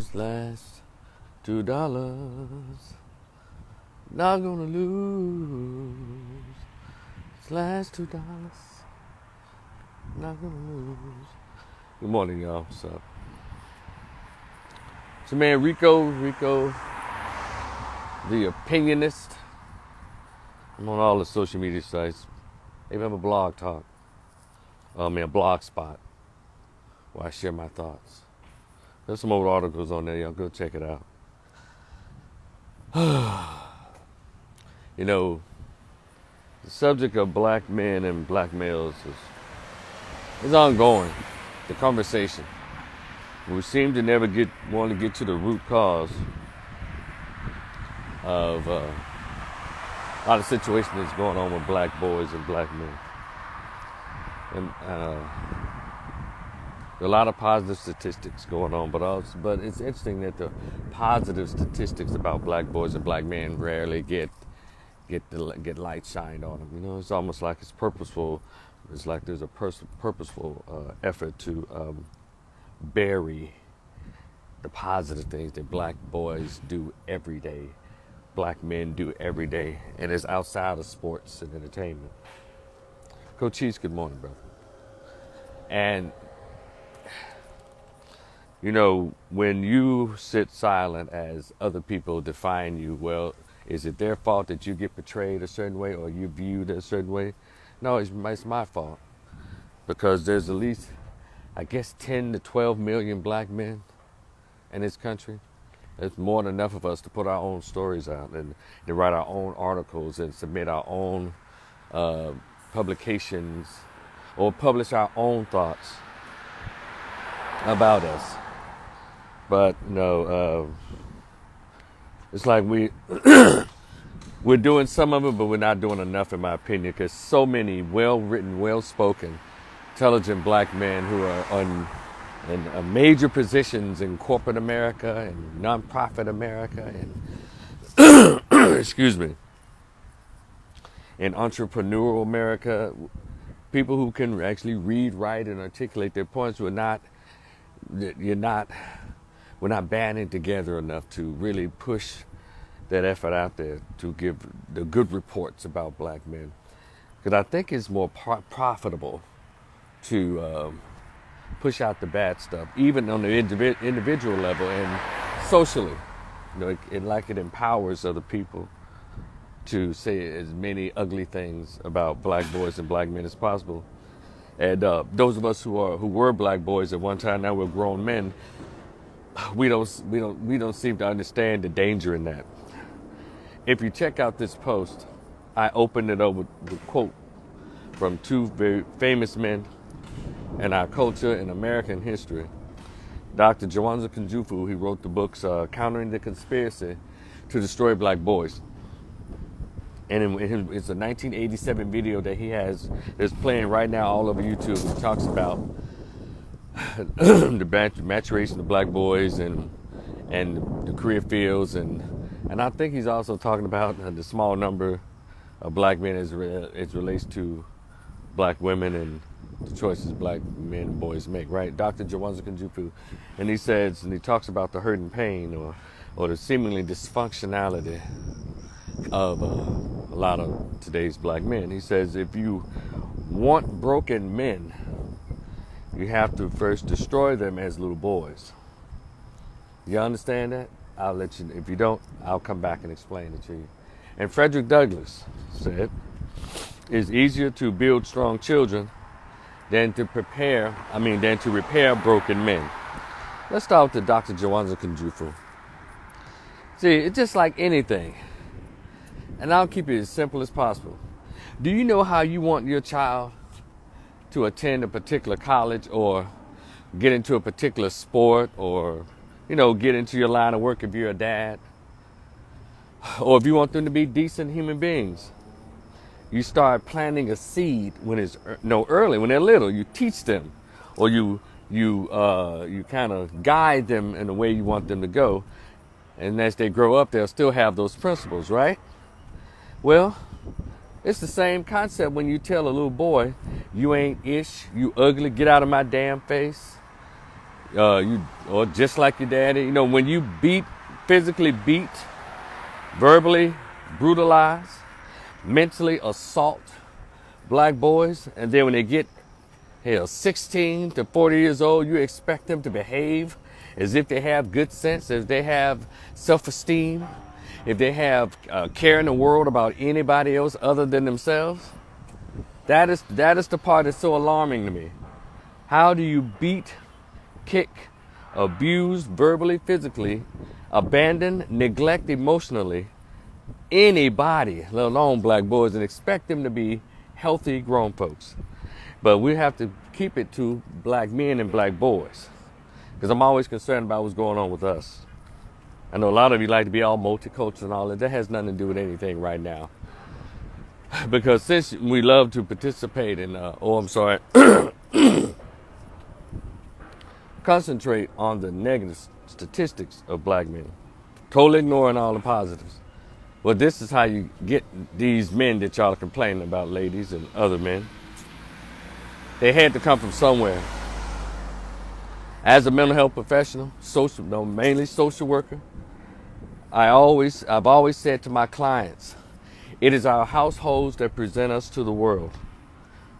This last $2, not gonna lose. This last $2, not gonna lose. Good morning, y'all. What's up? It's your man Rico, the Opinionist. I'm on all the social media sites. Even have a blog talk. A blog spot where I share my thoughts. There's some old articles on there, y'all go check it out. You know, the subject of black men and black males is ongoing. The conversation. We seem to never want to get to the root cause of a lot of situations that's going on with black boys and black men. And there are a lot of positive statistics going on, but it's interesting that the positive statistics about black boys and black men rarely get light shined on them. You know, it's almost like it's purposeful. It's like there's a purposeful effort to bury the positive things that black boys do every day, black men do every day, and it's outside of sports and entertainment. Coach Cheese, good morning, brother. And you know, when you sit silent as other people define you, well, is it their fault that you get portrayed a certain way or you viewed a certain way? No, it's my fault. Because there's at least, I guess, 10 to 12 million black men in this country. It's more than enough of us to put our own stories out and to write our own articles and submit our own publications or publish our own thoughts about us. But no, it's like we're doing some of it, but we're not doing enough, in my opinion, because so many well-written, well-spoken, intelligent black men who are in major positions in corporate America and nonprofit America and excuse me, in entrepreneurial America, people who can actually read, write, and articulate their points. We're not banding together enough to really push that effort out there to give the good reports about black men. Because I think it's more profitable to push out the bad stuff, even on the individual level and socially. You know, it empowers other people to say as many ugly things about black boys and black men as possible. And those of us who were black boys at one time, now we're grown men, we don't seem to understand the danger in that. If you check out this post, I opened it up with a quote from two very famous men in our culture and American history. Dr. Jawanzaa Kunjufu, he wrote the books Countering the Conspiracy to Destroy Black Boys. And it's a 1987 video that he has that's playing right now all over YouTube. He talks about the maturation of black boys and the career fields, and I think he's also talking about the small number of black men as it relates to black women and the choices black men and boys make, right? Dr. Jawanzaa Kunjufu, and he talks about the hurt and pain or the seemingly dysfunctionality of a lot of today's black men. He says, if you want broken men, you have to first destroy them as little boys. You understand that? I'll let you. If you don't, I'll come back and explain it to you. And Frederick Douglass said, it's easier to build strong children than to repair broken men. Let's start with Dr. Jawanzaa Kunjufu. See, it's just like anything. And I'll keep it as simple as possible. Do you know how you want your child to attend a particular college or get into a particular sport or, get into your line of work if you're a dad? Or if you want them to be decent human beings? You start planting a seed early, when they're little. You teach them, or you kind of guide them in the way you want them to go. And as they grow up, they'll still have those principles, right? Well, it's the same concept when you tell a little boy, you ain't ish, you ugly, get out of my damn face. or just like your daddy. You know, when you physically beat, verbally brutalize, mentally assault black boys, and then when they get 16 to 40 years old, you expect them to behave as if they have good sense, if they have self-esteem, if they have care in the world about anybody else other than themselves. That is the part that's so alarming to me. How do you beat, kick, abuse verbally, physically, abandon, neglect emotionally anybody, let alone black boys, and expect them to be healthy grown folks? But we have to keep it to black men and black boys, because I'm always concerned about what's going on with us. I know a lot of you like to be all multicultural and all that. That has nothing to do with anything right now. Because since we love to participate in, concentrate on the negative statistics of black men, totally ignoring all the positives. Well, this is how you get these men that y'all are complaining about, ladies and other men. They had to come from somewhere. As a mental health professional, mainly social worker, I've always said to my clients, it is our households that present us to the world.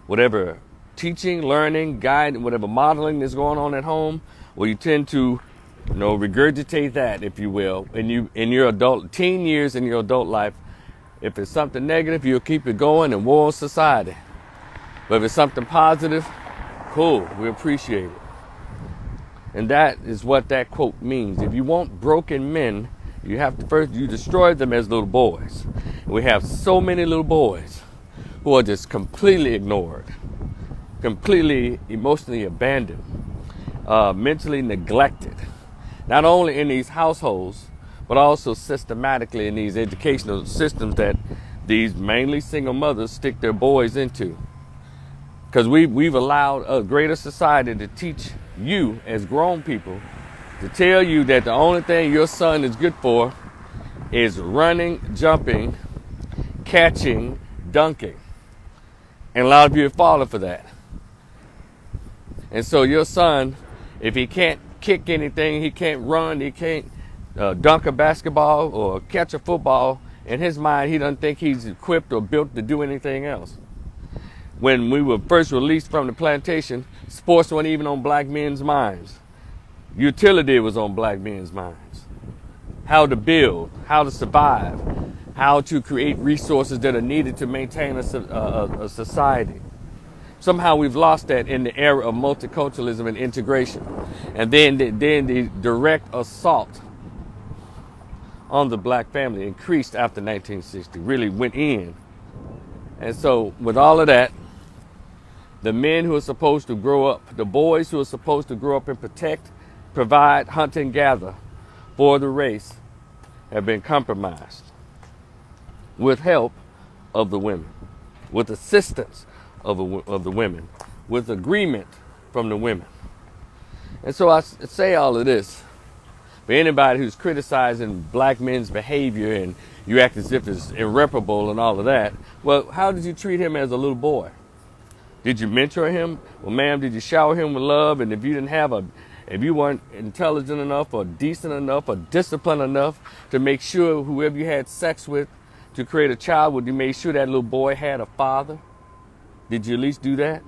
Whatever teaching, learning, guiding, whatever modeling is going on at home, well, you tend to, regurgitate that, if you will, in your teen years in your adult life. If it's something negative, you'll keep it going and war on society. But if it's something positive, cool, we appreciate it. And that is what that quote means. If you want broken men, you have to first, you destroy them as little boys. We have so many little boys who are just completely ignored, completely emotionally abandoned, mentally neglected, not only in these households, but also systematically in these educational systems that these mainly single mothers stick their boys into. Because we've allowed a greater society to teach you as grown people, to tell you that the only thing your son is good for is running, jumping, catching, dunking. And a lot of you have fallen for that. And so your son, if he can't kick anything, he can't run, he can't dunk a basketball or catch a football, in his mind he doesn't think he's equipped or built to do anything else. When we were first released from the plantation, sports weren't even on black men's minds. Utility was on black men's minds. How to build, how to survive, how to create resources that are needed to maintain a society. Somehow we've lost that in the era of multiculturalism and integration. And then the direct assault on the black family increased after 1960, really went in. And so with all of that, the men who are supposed to grow up, the boys who are supposed to grow up and protect, provide, hunt, and gather for the race have been compromised with help of the women, with assistance of the women, with agreement from the women. And so I say all of this for anybody who's criticizing black men's behavior and you act as if it's irreparable and all of that. Well, how did you treat him as a little boy? Did you mentor him? Well, ma'am, did you shower him with love? And if you weren't intelligent enough or decent enough or disciplined enough to make sure whoever you had sex with to create a child with, you made sure that little boy had a father? Did you at least do that?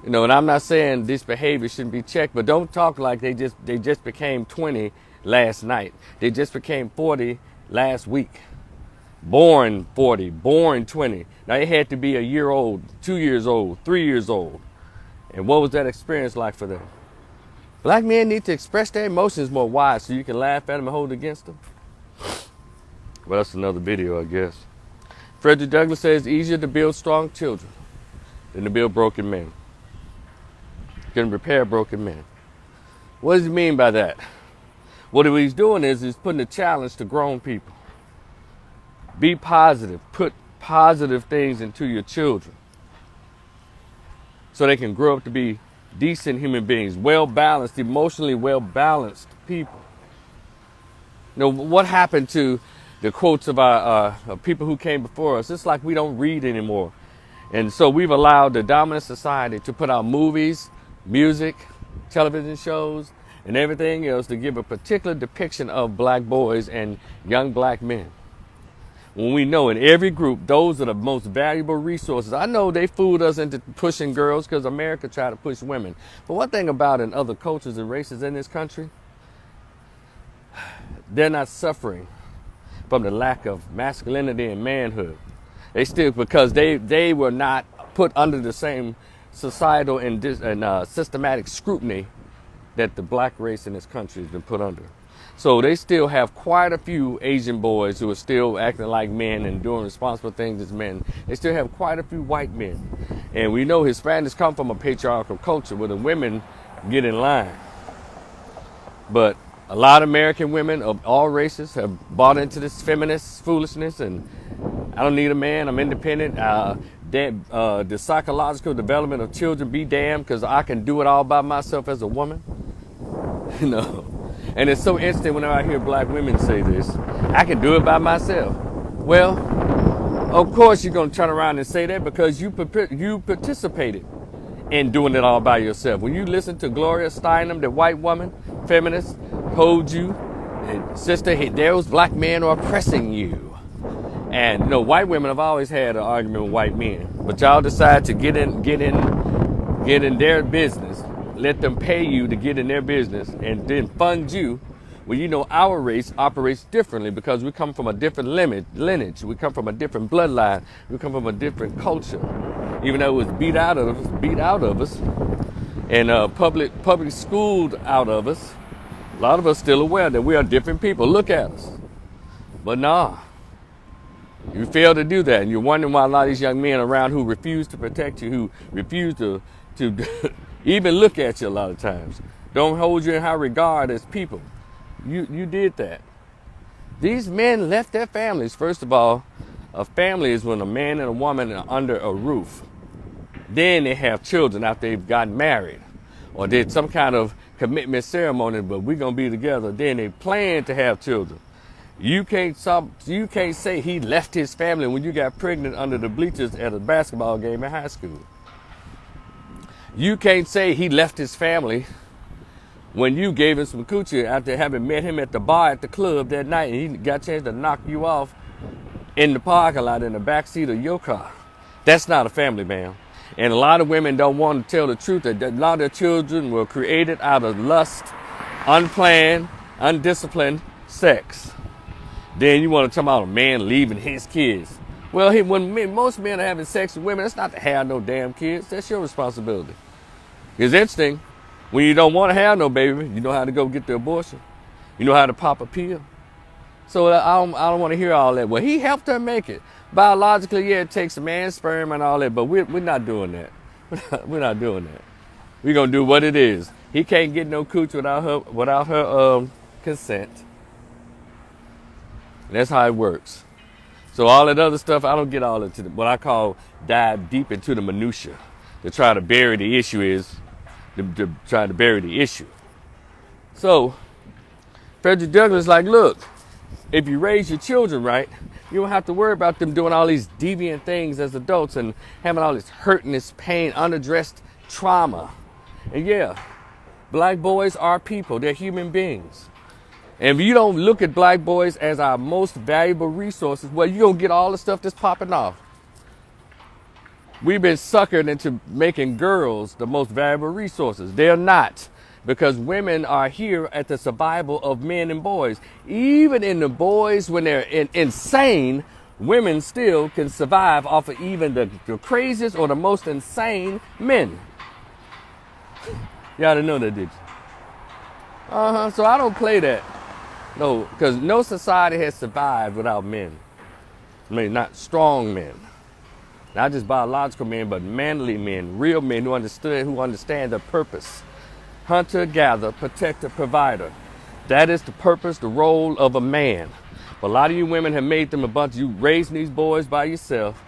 And I'm not saying this behavior shouldn't be checked, but don't talk like they just became 20 last night. They just became 40 last week. Born 40, born 20. Now they had to be a year old, 2 years old, 3 years old. And what was that experience like for them? Black men need to express their emotions more wide so you can laugh at them and hold against them. Well, that's another video, I guess. Frederick Douglass says it's easier to build strong children than to build broken men. Can repair broken men. What does he mean by that? What he's doing is he's putting a challenge to grown people. Be positive. Put positive things into your children so they can grow up to be decent human beings, well-balanced, emotionally well-balanced people. What happened to the quotes of our people who came before us? It's like we don't read anymore. And so we've allowed the dominant society to put out movies, music, television shows, and everything else to give a particular depiction of black boys and young black men. When we know in every group, those are the most valuable resources. I know they fooled us into pushing girls because America tried to push women. But one thing about in other cultures and races in this country, they're not suffering from the lack of masculinity and manhood. They still, because they were not put under the same societal and systematic scrutiny that the black race in this country has been put under. So they still have quite a few Asian boys who are still acting like men and doing responsible things as men. They still have quite a few white men. And we know Hispanics come from a patriarchal culture where the women get in line. But a lot of American women of all races have bought into this feminist foolishness, and I don't need a man, I'm independent. The psychological development of children be damned, because I can do it all by myself as a woman. You know. And it's so interesting whenever I hear black women say this, I can do it by myself. Well, of course you're going to turn around and say that because you participated in doing it all by yourself. When you listen to Gloria Steinem, the white woman, feminist, told you, and sister, those black men are oppressing you. And you know, white women have always had an argument with white men, but y'all decide to get in their business. Let them pay you to get in their business and then fund you. Well, you know, our race operates differently because we come from a different lineage. We come from a different bloodline. We come from a different culture. Even though it was beat out of us, and public schooled out of us, a lot of us still aware that we are different people. Look at us. But nah, you fail to do that. And you're wondering why a lot of these young men around who refuse to protect you, who refuse to even look at you a lot of times, don't hold you in high regard as people. You did that. These men left their families. First of all, a family is when a man and a woman are under a roof. Then they have children after they've gotten married or did some kind of commitment ceremony, but we're going to be together. Then they plan to have children. You can't say he left his family when you got pregnant under the bleachers at a basketball game in high school. You can't say he left his family when you gave him some coochie after having met him at the bar at the club that night and he got a chance to knock you off in the parking lot in the back seat of your car. That's not a family, man. And a lot of women don't want to tell the truth that a lot of their children were created out of lust, unplanned, undisciplined sex. Then you want to talk about a man leaving his kids. Well, when most men are having sex with women, it's not to have no damn kids. That's your responsibility. It's interesting. When you don't want to have no baby, you know how to go get the abortion. You know how to pop a pill. So I don't want to hear all that. Well, he helped her make it. Biologically, yeah, it takes a man's sperm and all that, but we're not doing that. We're not doing that. We're going to do what it is. He can't get no cooch without her consent. That's how it works. So all that other stuff, I don't get all into what I call dive deep into the minutia to try to bury the issue to try to bury the issue. So Frederick Douglass is like, look, if you raise your children right, you don't have to worry about them doing all these deviant things as adults and having all this hurt and this pain, unaddressed trauma. And yeah, black boys are people. They're human beings. And if you don't look at black boys as our most valuable resources, well, you're going to get all the stuff that's popping off. We've been suckered into making girls the most valuable resources. They're not, because women are here at the survival of men and boys. Even in the boys, when they're insane, women still can survive off of even the craziest or the most insane men. Y'all didn't know that, did you? So I don't play that. No, because no society has survived without men. I mean, not strong men. Not just biological men, but manly men, real men who understand their purpose. Hunter, gatherer, protector, provider. That is the purpose, the role of a man. But a lot of you women have made them you raising these boys by yourself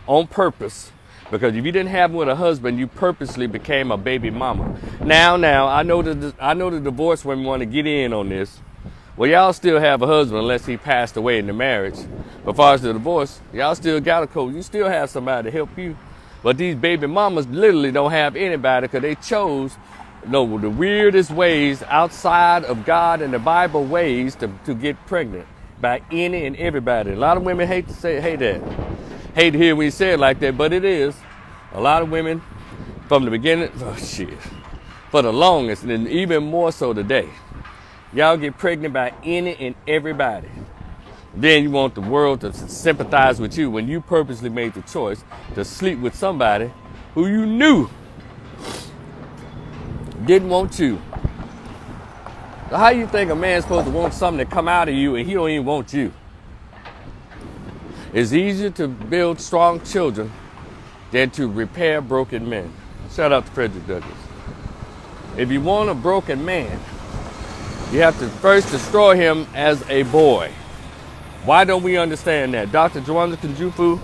on purpose. Because if you didn't have them with a husband, you purposely became a baby mama. Now, I know the divorce women want to get in on this. Well, y'all still have a husband unless he passed away in the marriage. But as far as the divorce, y'all still got a coach. You still have somebody to help you. But these baby mamas literally don't have anybody because they chose no, the weirdest ways outside of God and the Bible ways to get pregnant by any and everybody. A lot of women hate that. Hate to hear when you say it like that, but it is. A lot of women from the beginning, for the longest, and even more so today. Y'all get pregnant by any and everybody. Then you want the world to sympathize with you when you purposely made the choice to sleep with somebody who you knew didn't want you. So how you think a man's supposed to want something to come out of you and he don't even want you? It's easier to build strong children than to repair broken men. Shout out to Frederick Douglass. If you want a broken man, you have to first destroy him as a boy. Why don't we understand that? Dr. Jawanzaa Kunjufu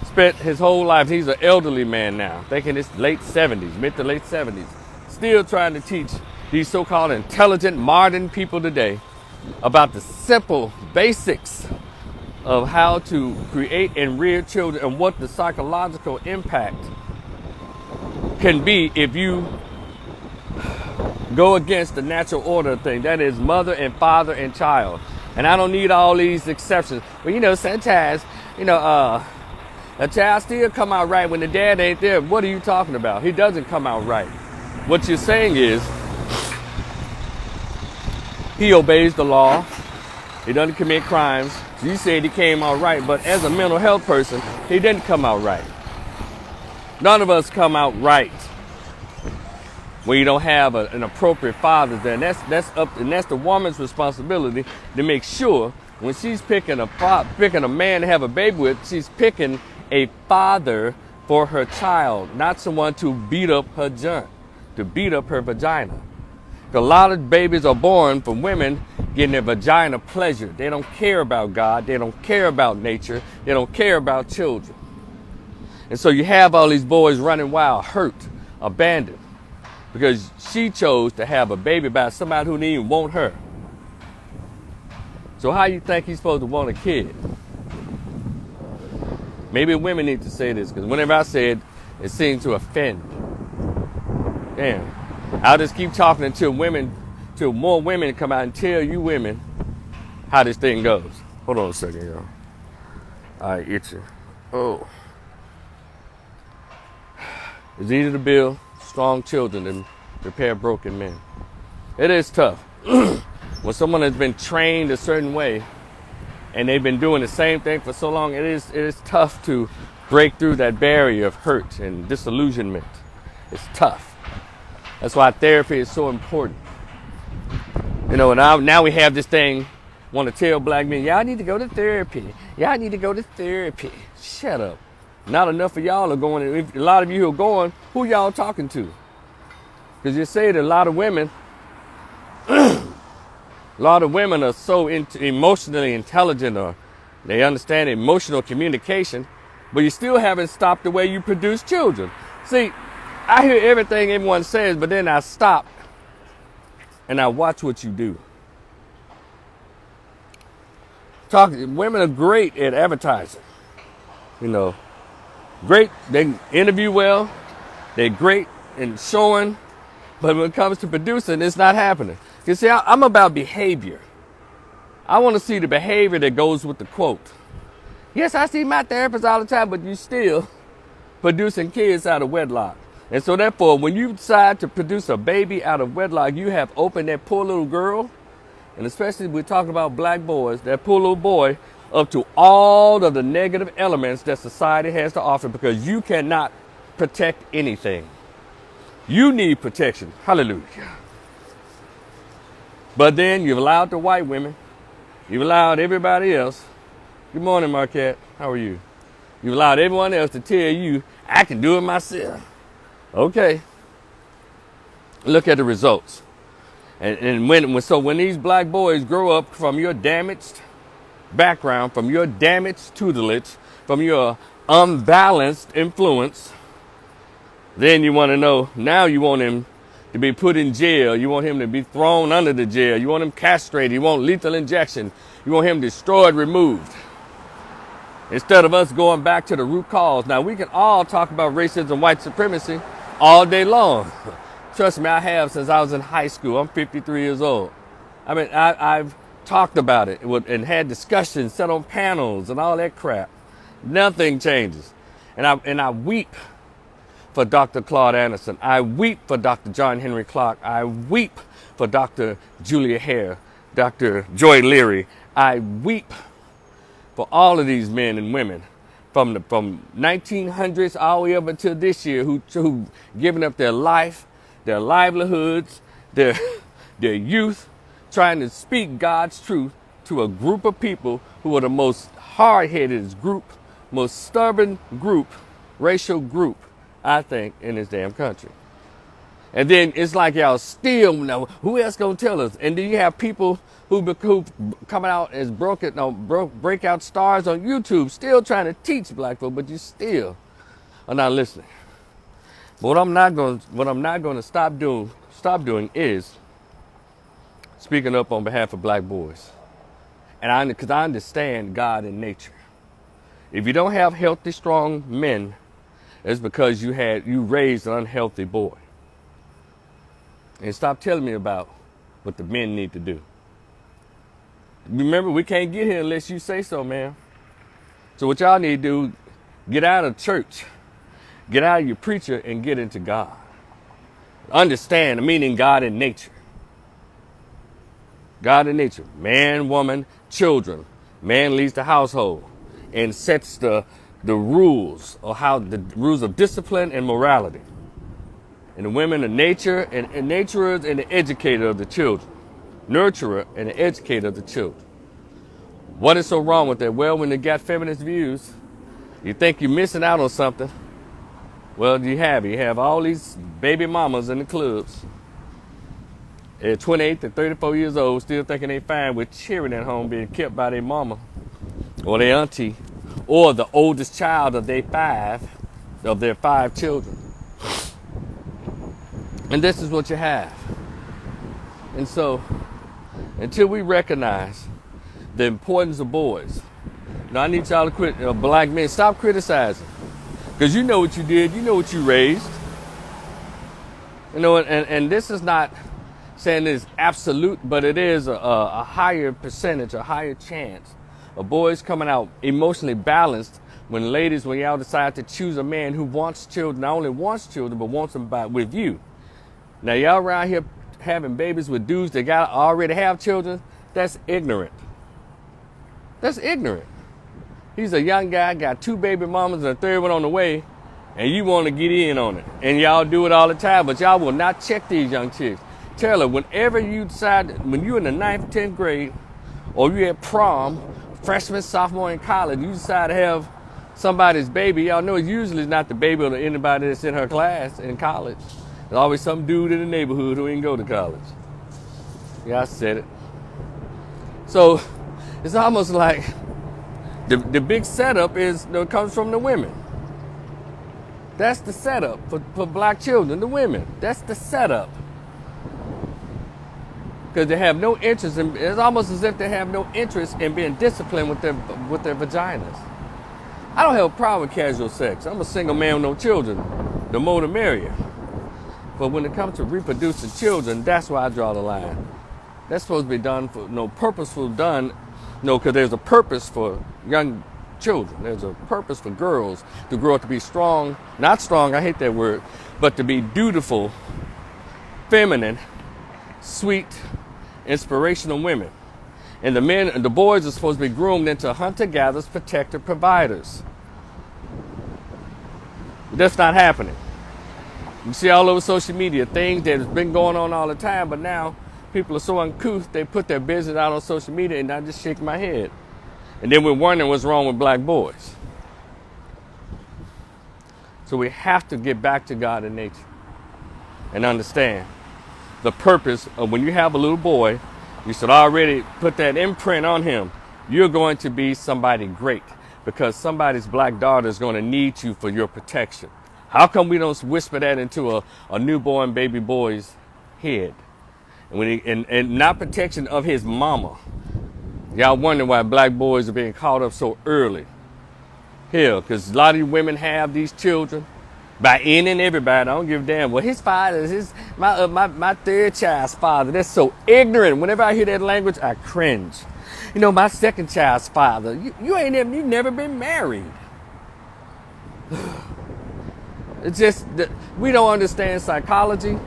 spent his whole life, he's an elderly man now, thinking it's late 70s, mid to late 70s, still trying to teach these so-called intelligent modern people today about the simple basics of how to create and rear children and what the psychological impact can be if you go against the natural order thing. That is mother and father and child. And I don't need all these exceptions. But sometimes, a child still come out right when the dad ain't there. What are you talking about? He doesn't come out right. What you're saying is he obeys the law. He doesn't commit crimes. You said he came out right, but as a mental health person, he didn't come out right. None of us come out right when you don't have an appropriate father there. And that's the woman's responsibility to make sure when she's picking a man to have a baby with, she's picking a father for her child, not someone to beat up her junk, to beat up her vagina. A lot of babies are born from women getting their vagina pleasure. They don't care about God. They don't care about nature. They don't care about children. And so you have all these boys running wild, hurt, abandoned, because she chose to have a baby by somebody who didn't even want her. So how you think he's supposed to want a kid? Maybe women need to say this, because whenever I say it, it seems to offend. Damn. I'll just keep talking until more women come out and tell you women how this thing goes. Hold on a second, y'all. All right, itchy. Oh. It's easier to build strong children than repair broken men. It is tough. When someone has been trained a certain way and they've been doing the same thing for so long, it is tough to break through that barrier of hurt and disillusionment. It's tough. That's why therapy is so important. Now we have this thing, want to tell black men, y'all need to go to therapy. Y'all need to go to therapy. Shut up. Not enough of y'all are going. If a lot of you who are going, who y'all talking to? Because you say that a lot of women are so emotionally intelligent, or they understand emotional communication, but you still haven't stopped the way you produce children. See, I hear everything everyone says, but then I stop and I watch what you do. Women are great at advertising. Great. They interview well. They're great in showing, but when it comes to producing, it's not happening. You see, I'm about behavior. I want to see the behavior that goes with the quote. Yes, I see my therapist all the time, but you still producing kids out of wedlock. And so therefore, when you decide to produce a baby out of wedlock, you have opened that poor little girl, and especially we're talking about black boys, that poor little boy, up to all of the negative elements that society has to offer, because you cannot protect anything. You need protection. Hallelujah. But then you've allowed the white women, you've allowed everybody else. Good morning, Marquette. How are you? You've allowed everyone else to tell you, I can do it myself. Okay. Look at the results. And when these black boys grow up from your damaged background, from your damaged tutelage, from your unbalanced influence, then you want to know, now you want him to be put in jail. You want him to be thrown under the jail. You want him castrated. You want lethal injection. You want him destroyed, removed. Instead of us going back to the root cause. Now, we can all talk about racism, white supremacy all day long. Trust me, I have since I was in high school. I'm 53 years old. I mean, I've talked about it and had discussions, sat on panels and all that crap. Nothing changes. And I weep for Dr. Claude Anderson. I weep for Dr. John Henry Clark. I weep for Dr. Julia Hare, Dr. Joy Leary. I weep for all of these men and women from 1900s all the way up until this year who given up their life, their livelihoods, their youth, trying to speak God's truth to a group of people who are the most hard-headed group, most stubborn group, racial group, I think, in this damn country. And then it's like y'all still know who else gonna tell us. And then you have people who coming out as breakout stars on YouTube, still trying to teach black folk, but you still are not listening. But what I'm not gonna stop doing is speaking up on behalf of black boys. And because I understand God and nature. If you don't have healthy, strong men, it's because you raised an unhealthy boy. And stop telling me about what the men need to do. Remember, we can't get here unless you say so, man. So what y'all need to do, get out of church, get out of your preacher and get into God. Understand the meaning God and nature. God and nature, man, woman, children. Man leads the household and sets the rules the rules of discipline and morality. And the women are nature and naturers and the educator of the children. Nurturer and the educator of the children. What is so wrong with that? Well, when they got feminist views, you think you're missing out on something. Well, you have all these baby mamas in the clubs. They're 28 to 34 years old, still thinking they fine with cheering at home being kept by their mama or their auntie or the oldest child of their five children. And this is what you have. And so, until we recognize the importance of boys, now I need y'all to quit, black men, stop criticizing. Because you know what you did, you know what you raised. You know, and this is not saying it's absolute, but it is a higher percentage, a higher chance of boys coming out emotionally balanced when y'all decide to choose a man who wants children, not only wants children, but wants them with you. Now, y'all around here having babies with dudes that already have children, that's ignorant. That's ignorant. He's a young guy, got 2 baby mamas and a 3rd one on the way, and you want to get in on it. And y'all do it all the time, but y'all will not check these young chicks. Tell her, whenever you decide, when you're in the 9th, 10th grade, or you at prom, freshman, sophomore in college, you decide to have somebody's baby, y'all know it's usually not the baby of anybody that's in her class in college. There's always some dude in the neighborhood who didn't go to college. Yeah, I said it. So it's almost like the big setup comes from the women. That's the setup for black children, the women. That's the setup. Because they have no interest in, it's almost as if they have no interest in being disciplined with their vaginas. I don't have a problem with casual sex. I'm a single man with no children. The more the merrier. But when it comes to reproducing children, that's where I draw the line. That's supposed to be done for purposeful done. No, because there's a purpose for young children. There's a purpose for girls to grow up to be strong. Not strong, I hate that word, but to be dutiful, feminine, sweet, inspirational women. And the boys are supposed to be groomed into hunter-gatherers, protector, providers. That's not happening. You see all over social media things that has been going on all the time, but now people are so uncouth, they put their business out on social media and I just shake my head. And then we're wondering what's wrong with black boys. So we have to get back to God and nature and understand the purpose of when you have a little boy, you should already put that imprint on him. You're going to be somebody great because somebody's black daughter is going to need you for your protection. How come we don't whisper that into a newborn baby boy's head? And not protection of his mama. Y'all wonder why black boys are being caught up so early. Hell, because a lot of you women have these children. by any and everybody. I don't give a damn. Well, his father is my third child's father. That's so ignorant. Whenever I hear that language, I cringe. You know, my second child's father. You've never been married. It's just that we don't understand psychology.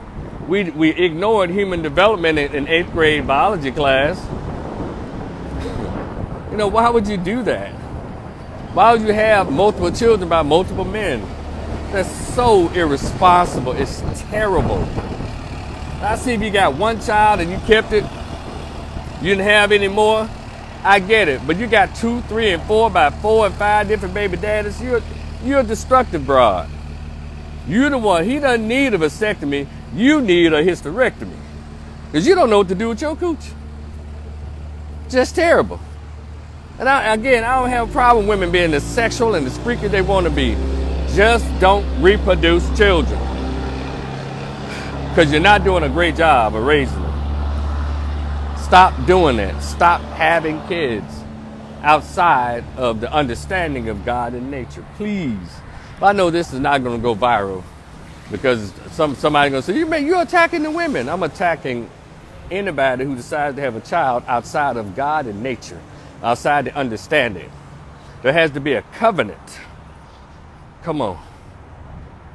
We ignored human development in 8th grade biology class. You know, why would you do that? Why would you have multiple children by multiple men? That's so irresponsible. It's terrible. I see if you got one child and you kept it, you didn't have any more, I get it. But you got 2, 3, and 4 by 4 and 5 different baby daddies, you're a destructive broad. You're the one. He doesn't need a vasectomy. You need a hysterectomy. Because you don't know what to do with your cooch. Just terrible. And I don't have a problem with women being as sexual and as freaky they want to be. Just don't reproduce children. Because you're not doing a great job of raising them. Stop doing that. Stop having kids outside of the understanding of God and nature. Please. I know this is not going to go viral because somebody's going to say, you're attacking the women. I'm attacking anybody who decides to have a child outside of God and nature, outside the understanding. There has to be a covenant. Come on.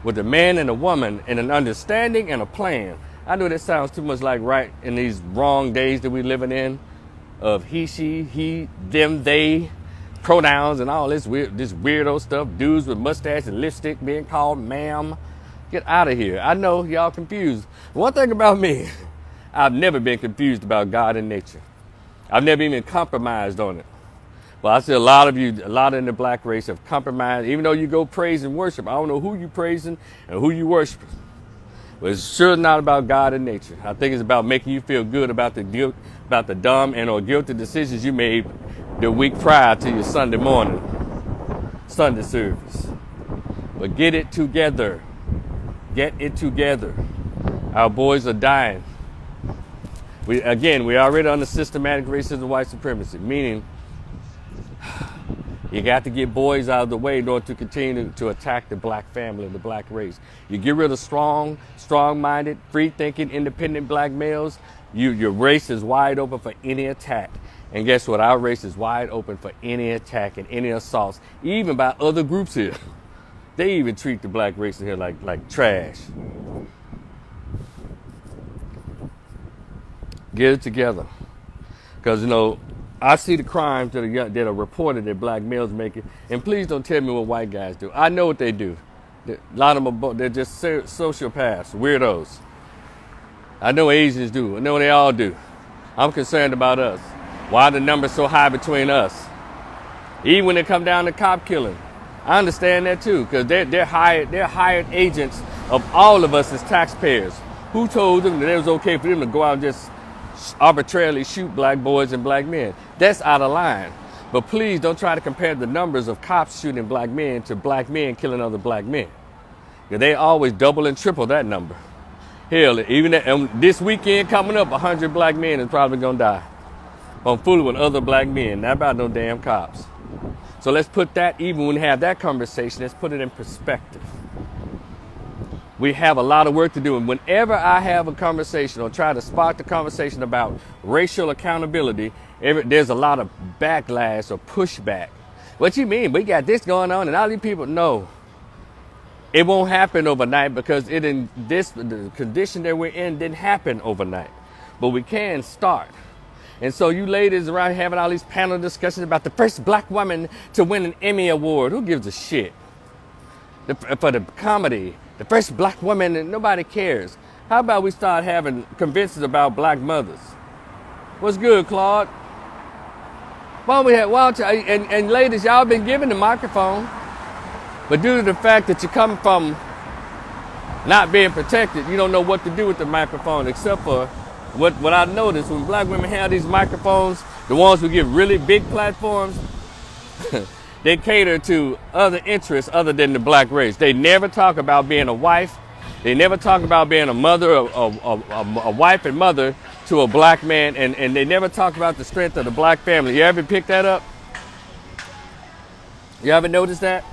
With a man and a woman and an understanding and a plan. I know that sounds too much like right in these wrong days that we're living in of he, she, he, them, they, pronouns and all this weirdo stuff. Dudes with mustache and lipstick being called ma'am. Get out of here. I know y'all confused. One thing about me, I've never been confused about God and nature. I've never even compromised on it. Well, I see a lot in the black race have compromised. Even though you go praise and worship, I don't know who you praising and who you worshiping. But it's sure not about God and nature. I think it's about making you feel good about the guilt, about the dumb and or guilty decisions you made the week prior to your Sunday morning, Sunday service. But get it together. Get it together. Our boys are dying. We already under systematic racism, white supremacy, meaning you got to get boys out of the way in order to continue to attack the black family, the black race. You get rid of strong-minded, free-thinking, independent black males, your race is wide open for any attack. And guess what? Our race is wide open for any attack and any assaults, even by other groups here. They even treat the black race in here like trash. Get it together. Because, you know, I see the crimes that are reported that black males make it. And please don't tell me what white guys do. I know what they do. A lot of them, they're just sociopaths, weirdos. I know Asians do. I know they all do. I'm concerned about us. Why are the numbers so high between us? Even when it come down to cop killing. I understand that too, because they're hired agents of all of us as taxpayers. Who told them that it was okay for them to go out and just arbitrarily shoot black boys and black men? That's out of line. But please don't try to compare the numbers of cops shooting black men to black men killing other black men. Because they always double and triple that number. Hell, even this weekend coming up, 100 black men is probably going to die. I'm fooling with other black men, not about no damn cops. So let's put that, even when we have that conversation, let's put it in perspective. We have a lot of work to do. And whenever I have a conversation or try to spark the conversation about racial accountability, there's a lot of backlash or pushback. What you mean? We got this going on and all these people? No. It won't happen overnight because the condition that we're in didn't happen overnight. But we can start. And so you ladies around having all these panel discussions about the first black woman to win an Emmy Award. Who gives a shit? For the comedy, the first black woman, and nobody cares. How about we start having conventions about black mothers? What's good, Claude? And ladies, y'all been given the microphone, but due to the fact that you come from not being protected, you don't know what to do with the microphone except for what I noticed when black women have these microphones, the ones who get really big platforms, they cater to other interests other than the black race. They never talk about being a wife. They never talk about being a mother, a wife and mother to a black man, and they never talk about the strength of the black family. You ever pick that up? You ever notice that?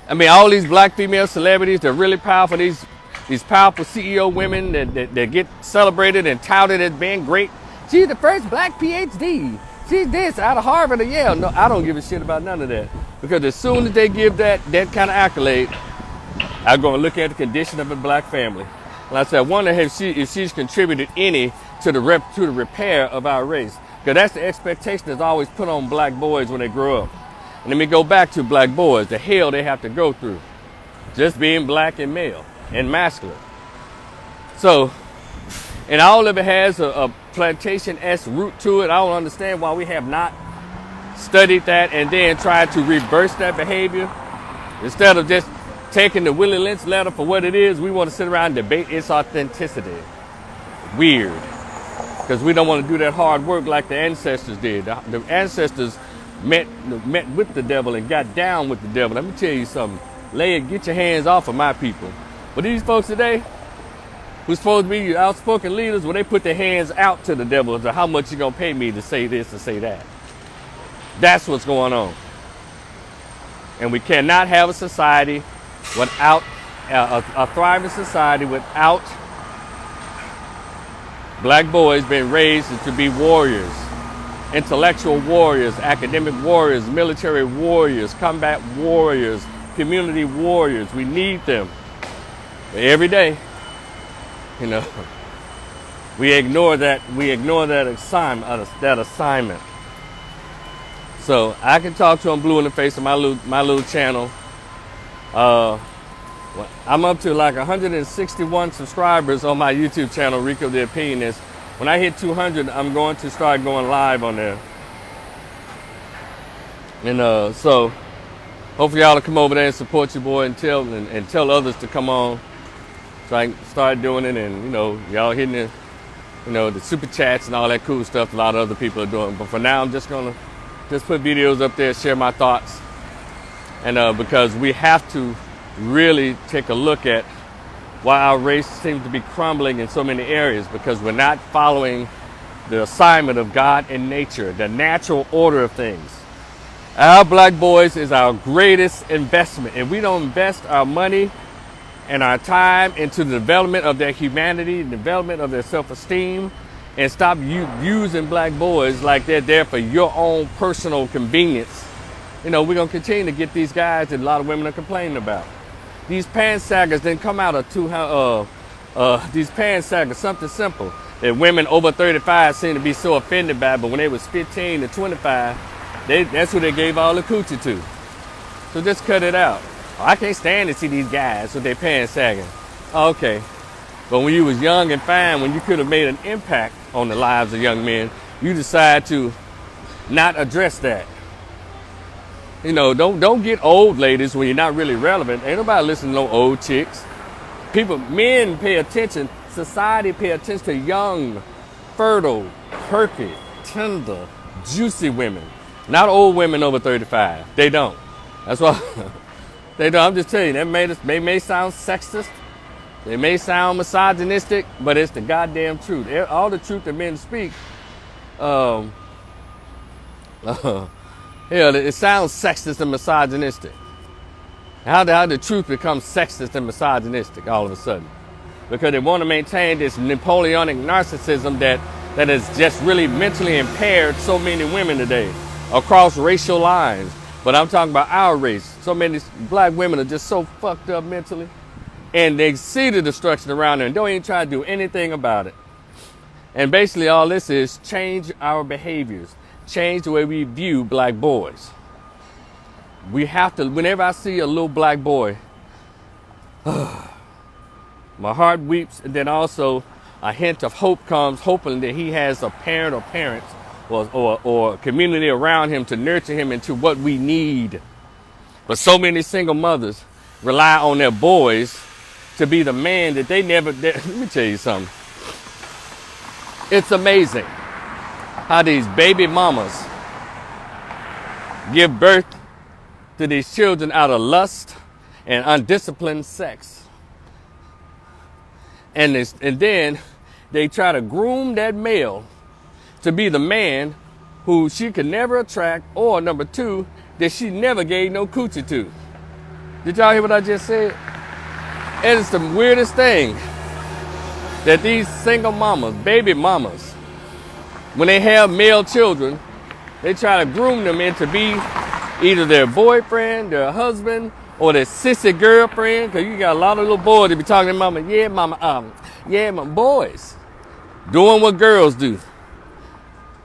I mean, all these black female celebrities, they're really powerful. These powerful CEO women that get celebrated and touted as being great. She's the first black PhD. She's this out of Harvard or Yale. No, I don't give a shit about none of that. Because as soon as they give that kind of accolade, I'm going to look at the condition of a black family. And I said, I wonder if she's contributed any to the repair of our race. Because that's the expectation that's always put on black boys when they grow up. And let me go back to black boys, the hell they have to go through. Just being black and male and masculine. So, and all of it has a plantation-esque root to it. I don't understand why we have not studied that and then tried to reverse that behavior. Instead of just taking the Willie Lynch letter for what it is, we want to sit around and debate its authenticity. Weird. Because we don't want to do that hard work like the ancestors did. The ancestors met with the devil and got down with the devil. Let me tell you something. Get your hands off of my people. But these folks today, who's supposed to be outspoken leaders, well, they put their hands out to the devil as to how much you going to pay me to say this or say that. That's what's going on. And we cannot have a society without, a thriving society without black boys being raised to be warriors, intellectual warriors, academic warriors, military warriors, combat warriors, community warriors. We need them. But every day, you know, we ignore that assignment. So I can talk to them blue in the face of my little channel. I'm up to like 161 subscribers on my YouTube channel, Rico the Opinionist. When I hit 200, I'm going to start going live on there. And so hopefully y'all will come over there and support your boy and tell others to come on. So I can start doing it, and you know, y'all hitting the, you know, the super chats and all that cool stuff a lot of other people are doing. But for now, I'm just gonna put videos up there, share my thoughts, and because we have to really take a look at why our race seems to be crumbling in so many areas, because we're not following the assignment of God and nature, the natural order of things. Our black boys is our greatest investment. If we don't invest our money and our time into the development of their humanity, the development of their self-esteem, and stop using black boys like they're there for your own personal convenience, you know, we're going to continue to get these guys that a lot of women are complaining about. These pants saggers didn't come out of these pants saggers, something simple that women over 35 seem to be so offended by, but when they was 15 to 25, that's who they gave all the coochie to. So just cut it out. I can't stand to see these guys with their pants sagging. Okay. But when you was young and fine, when you could have made an impact on the lives of young men, you decide to not address that. You know, don't get old ladies when you're not really relevant. Ain't nobody listening to no old chicks. Men pay attention. Society pay attention to young, fertile, perky, tender, juicy women. Not old women over 35. They don't. That's why they don't. I'm just telling you, they may sound sexist. They may sound misogynistic, but it's the goddamn truth. All the truth that men speak, it sounds sexist and misogynistic. How the truth becomes sexist and misogynistic all of a sudden? Because they want to maintain this Napoleonic narcissism that has just really mentally impaired so many women today across racial lines. But I'm talking about our race. So many black women are just so fucked up mentally, and they see the destruction around them and don't even try to do anything about it. And basically all this is change our behaviors, change the way we view black boys. We have to, whenever I see a little black boy, my heart weeps, and then also a hint of hope comes, hoping that he has a parent or parents or a community around him to nurture him into what we need. But so many single mothers rely on their boys to be the man that they never. Let me tell you something. It's amazing how these baby mamas give birth to these children out of lust and undisciplined sex. And then they try to groom that male to be the man who she could never attract, or number two, that she never gave no coochie to. Did y'all hear what I just said? It is the weirdest thing that these single mamas, baby mamas, when they have male children, they try to groom them into be either their boyfriend, their husband, or their sissy girlfriend. Because you got a lot of little boys that be talking to mama, yeah, mama, yeah, my boys, doing what girls do.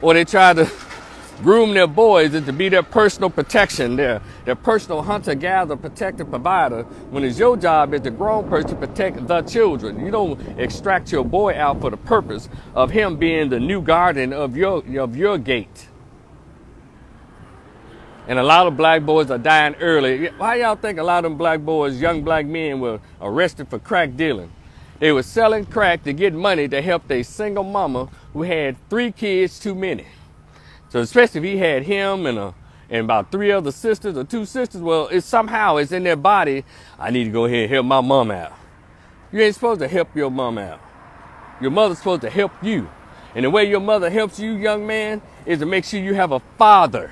Or they try to groom their boys into be their personal protection, their personal hunter-gatherer, protector, provider, when it's your job as a grown person to protect the children. You don't extract your boy out for the purpose of him being the new guardian of your gate. And a lot of black boys are dying early. Why y'all think a lot of them black boys, young black men, were arrested for crack dealing? They were selling crack to get money to help their single mama who had 3 kids too many. So especially if he had him and about 3 other sisters or 2 sisters, well, it's in their body. I need to go ahead and help my mom out. You ain't supposed to help your mom out. Your mother's supposed to help you. And the way your mother helps you, young man, is to make sure you have a father.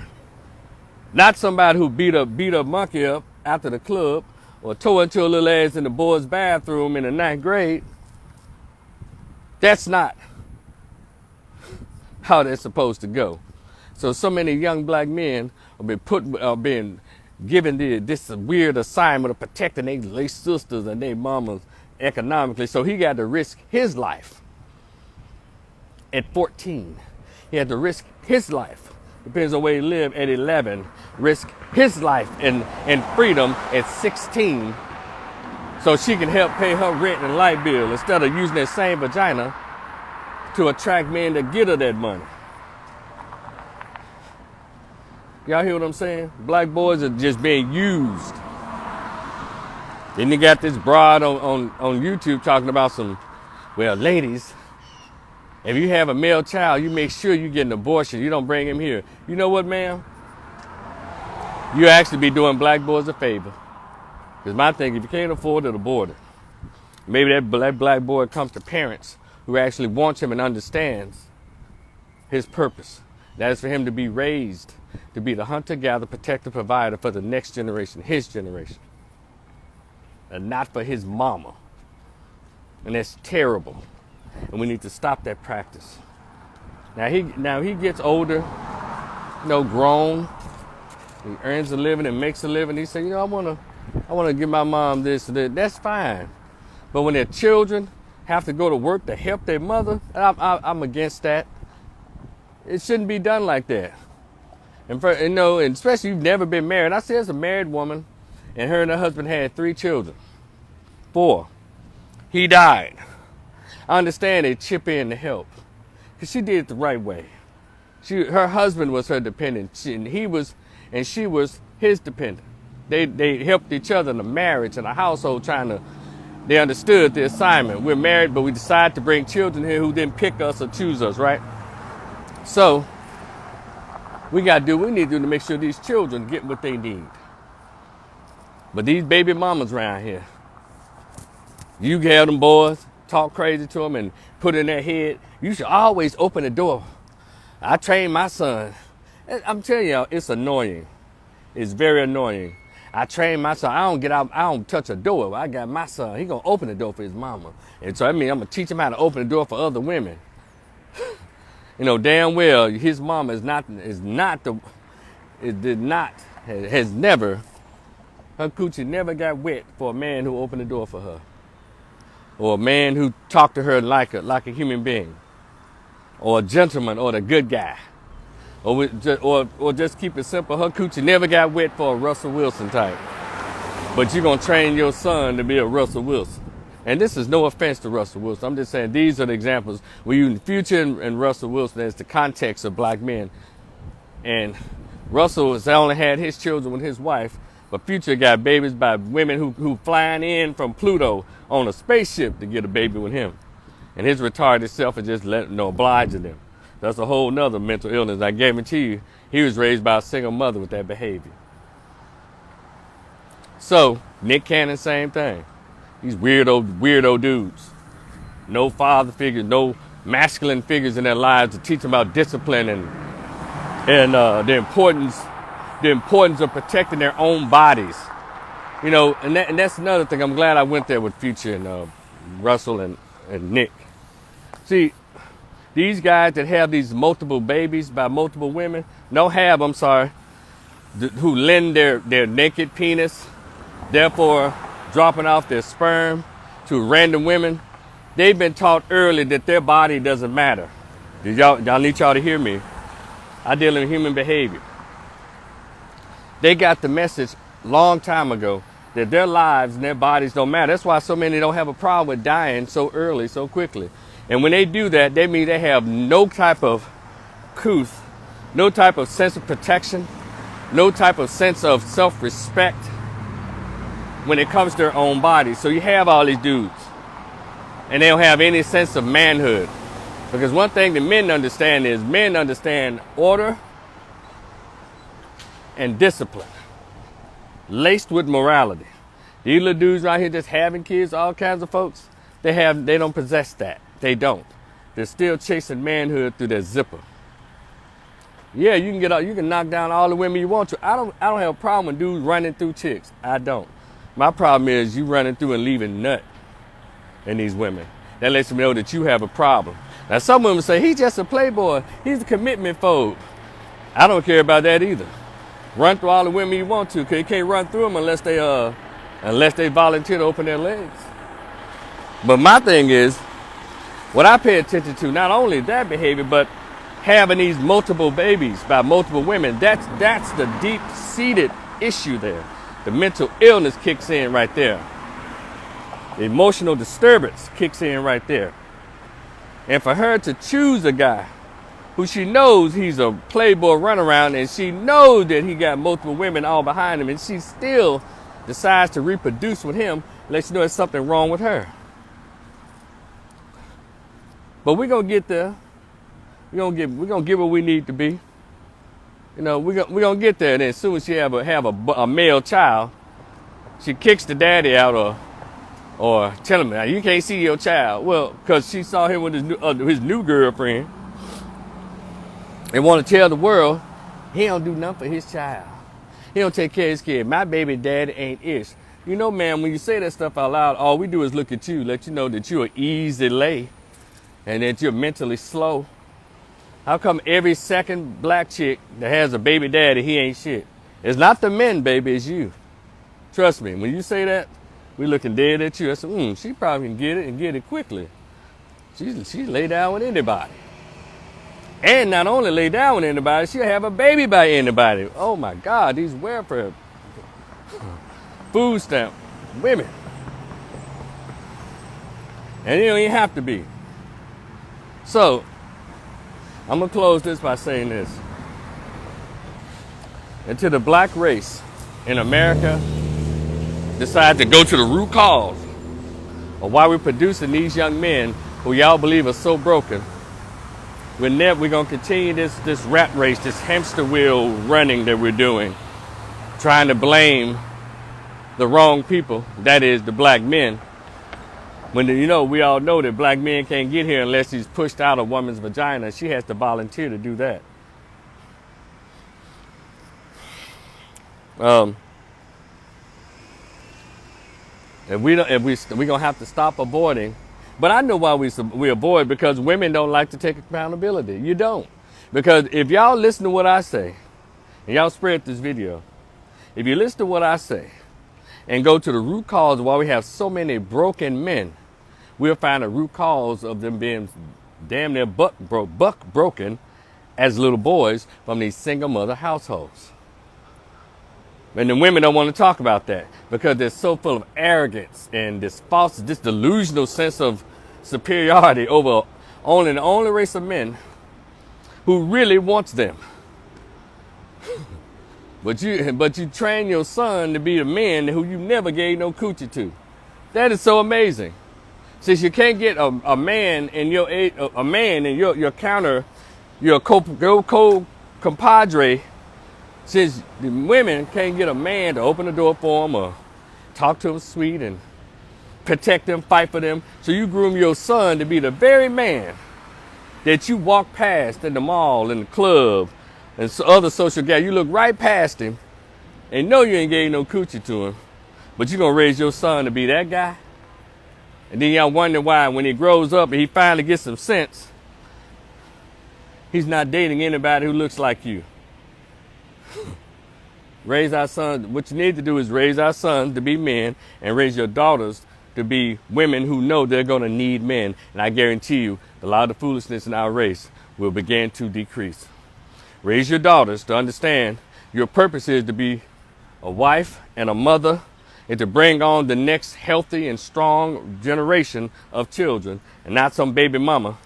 Not somebody who beat a monkey up after the club or tore into a little ass in the boys' bathroom in the 9th grade. That's not how that's supposed to go. So many young black men are being given this weird assignment of protecting their sisters and their mamas economically. So he got to risk his life at 14. He had to risk his life. Depends on where he lived at 11. Risk his life and freedom at 16 so she can help pay her rent and light bill instead of using that same vagina to attract men to get her that money. Y'all hear what I'm saying? Black boys are just being used. Then you got this broad on YouTube talking about ladies, if you have a male child, you make sure you get an abortion. You don't bring him here. You know what, ma'am? You actually be doing black boys a favor. Because my thing, if you can't afford it, abort it. Maybe that black boy comes to parents who actually wants him and understands his purpose. That is for him to be raised, to be the hunter-gatherer, protector, provider for the next generation, his generation. And not for his mama. And that's terrible. And we need to stop that practice. Now he gets older, grown. He earns a living and makes a living. He said, I want to give my mom this and that. That's fine. But when their children have to go to work to help their mother, I'm against that. It shouldn't be done like that. And especially if you've never been married. I say as a married woman, and her husband had 3 children. 4. He died. I understand they chip in to help, because she did it the right way. Her husband was her dependent, and she was his dependent. They helped each other in a marriage and a household, they understood the assignment. We're married, but we decided to bring children here who didn't pick us or choose us, right? So we got to do what we need to do to make sure these children get what they need. But these baby mamas around here, you have them boys, talk crazy to them and put in their head, you should always open the door. I trained my son. I'm telling y'all, it's annoying. It's very annoying. I trained my son. I don't get out. I don't touch a door. I got my son. He gonna open the door for his mama. And so I'm gonna teach him how to open the door for other women. Damn well his mama has never, her coochie never got wet for a man who opened the door for her. Or a man who talked to her like a human being. Or a gentleman, or the good guy. Or just keep it simple, her coochie never got wet for a Russell Wilson type. But you're going to train your son to be a Russell Wilson. And this is no offense to Russell Wilson. I'm just saying these are the examples. We use Future and Russell Wilson as the context of black men. And Russell has only had his children with his wife, but Future got babies by women who flying in from Pluto on a spaceship to get a baby with him. And his retarded self is just obliging them. That's a whole nother mental illness. I guarantee you, he was raised by a single mother with that behavior. So, Nick Cannon, same thing. These weirdo dudes. No father figures, no masculine figures in their lives to teach them about discipline and the importance of protecting their own bodies. You know, and that's another thing. I'm glad I went there with Future and Russell and Nick. See, these guys that have these multiple babies by multiple women, who lend their naked penis, therefore dropping off their sperm to random women, they've been taught early that their body doesn't matter. Y'all need y'all to hear me. I deal in human behavior. They got the message long time ago that their lives and their bodies don't matter. That's why so many don't have a problem with dying so early, so quickly. And when they do that, they mean they have no type of couth, no type of sense of protection, no type of sense of self-respect when it comes to their own body. So you have all these dudes, and they don't have any sense of manhood. Because one thing that men understand order and discipline, laced with morality. These little dudes right here just having kids, all kinds of folks, they don't possess that. They don't. They're still chasing manhood through their zipper. Yeah, you can knock down all the women you want to. I don't have a problem with dudes running through chicks. I don't. My problem is you running through and leaving nut in these women. That lets me know that you have a problem. Now some women say he's just a playboy. He's a commitment phobe. I don't care about that either. Run through all the women you want to, because you can't run through them unless they volunteer to open their legs. But my thing is, what I pay attention to, not only that behavior, but having these multiple babies by multiple women, that's the deep-seated issue there. The mental illness kicks in right there. The emotional disturbance kicks in right there. And for her to choose a guy who she knows he's a playboy runaround, and she knows that he got multiple women all behind him, and she still decides to reproduce with him, lets you know there's something wrong with her. But we're gonna get there. We're gonna get where we need to be. You know, we're gonna get there. And then as soon as she have a male child, she kicks the daddy out or tell him, now you can't see your child. Well, because she saw him with his new girlfriend, and want to tell the world he don't do nothing for his child. He don't take care of his kid. My baby daddy ain't ish. You know, man, when you say that stuff out loud, all we do is look at you, let you know that you're easy lay and that you're mentally slow. How come every second black chick that has a baby daddy, he ain't shit? It's not the men, baby, it's you. Trust me, when you say that, we looking dead at you. I said, she probably can get it and get it quickly. She lay down with anybody. And not only lay down with anybody, she'll have a baby by anybody. Oh my God, these welfare food stamp women. And you don't even have to be. So, I'm going to close this by saying this. Until the black race in America decide to go to the root cause of why we're producing these young men who y'all believe are so broken, we're going to continue this rat race, this hamster wheel running that we're doing, trying to blame the wrong people, that is the black men. When we all know that black men can't get here unless he's pushed out a woman's vagina. She has to volunteer to do that. We're gonna have to stop avoiding. But I know why we avoid, because women don't like to take accountability. You don't, because if y'all listen to what I say, and y'all spread this video, if you listen to what I say, and go to the root cause of why we have so many broken men, we'll find a root cause of them being damn near buck broken as little boys from these single mother households. And the women don't want to talk about that because they're so full of arrogance and this delusional sense of superiority over the only race of men who really wants them. But you train your son to be a man who you never gave no coochie to. That is so amazing. Since you can't get a man in your compadre, since the women can't get a man to open the door for them or talk to them sweet and protect them, fight for them, so you groom your son to be the very man that you walk past in the mall, in the club, and other social gatherings. You look right past him and know you ain't gave no coochie to him, But you're going to raise your son to be that guy? And then y'all wonder why when he grows up and he finally gets some sense, he's not dating anybody who looks like you. Raise our sons. What you need to do is raise our sons to be men and raise your daughters to be women who know they're going to need men. And I guarantee you, a lot of the foolishness in our race will begin to decrease. Raise your daughters to understand your purpose is to be a wife and a mother and to bring on the next healthy and strong generation of children and not some baby mama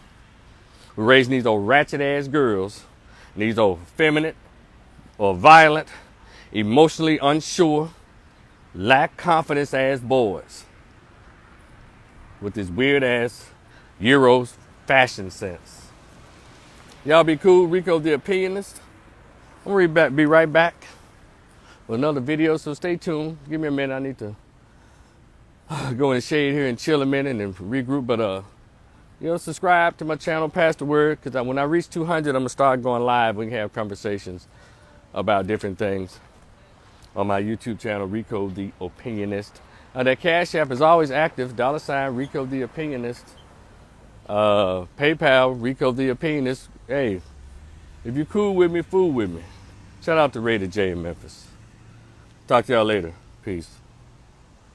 who raising these old ratchet ass girls and these old feminine or violent, emotionally unsure, lack confidence ass boys with this weird ass Euro fashion sense. Y'all be cool. Rico the Opinionist. I'm gonna be right back with another video, so stay tuned. Give me a minute. I need to go in the shade here and chill a minute and regroup. But subscribe to my channel, pass the word, because when I reach 200, I'm gonna start going live. We can have conversations about different things on my YouTube channel, Rico the Opinionist. That Cash App is always active, $ Rico the Opinionist. PayPal, Rico the Opinionist. Hey, if you're cool with me, fool with me. Shout out to Ray J in Memphis. Talk to y'all later. Peace.